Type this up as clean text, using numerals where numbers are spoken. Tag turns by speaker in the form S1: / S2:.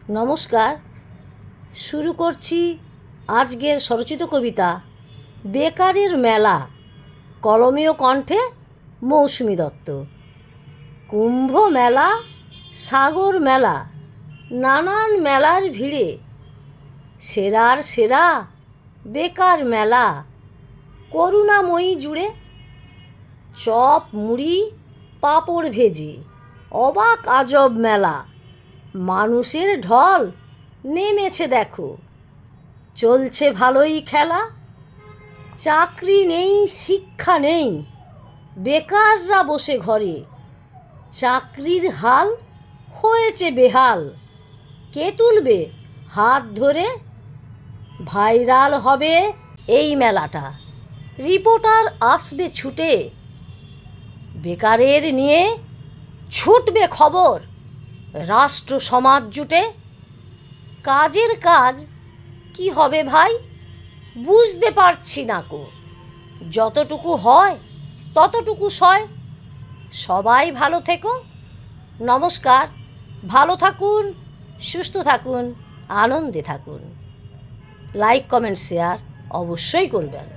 S1: নমস্কার। শুরু করছি আজকের স্বরচিত কবিতা বেকারের মেলা। কলমীয় কণ্ঠে মৌসুমী দত্ত। কুম্ভ মেলা, সাগর মেলা, নানান মেলার ভিড়ে সেরার সেরা বেকার মেলা। করুণাময়ী জুড়ে চপ মুড়ি পাঁপড় ভেজে অবাক আজব মেলা। মানুষের ঢল নেমেছে দেখো, চলছে ভালোই খেলা। চাকরি নেই, শিক্ষা নেই, বেকাররা বসে ঘরে। চাকরির হাল হয়েছে বেহাল, কে তুলবে হাত ধরে? ভাইরাল হবে এই মেলাটা, রিপোর্টার আসবে ছুটে। বেকারের নিয়ে ছুটবে খবর, রাষ্ট্র সমাজ জুটে। কাজের কাজ কি হবে ভাই, বুঝতে পারছি না কো। যতটুকু হয় ততটুকু সয়। সবাই ভালো থেকো। নমস্কার। ভালো থাকুন, সুস্থ থাকুন, আনন্দে থাকুন। লাইক কমেন্ট শেয়ার অবশ্যই করবেন।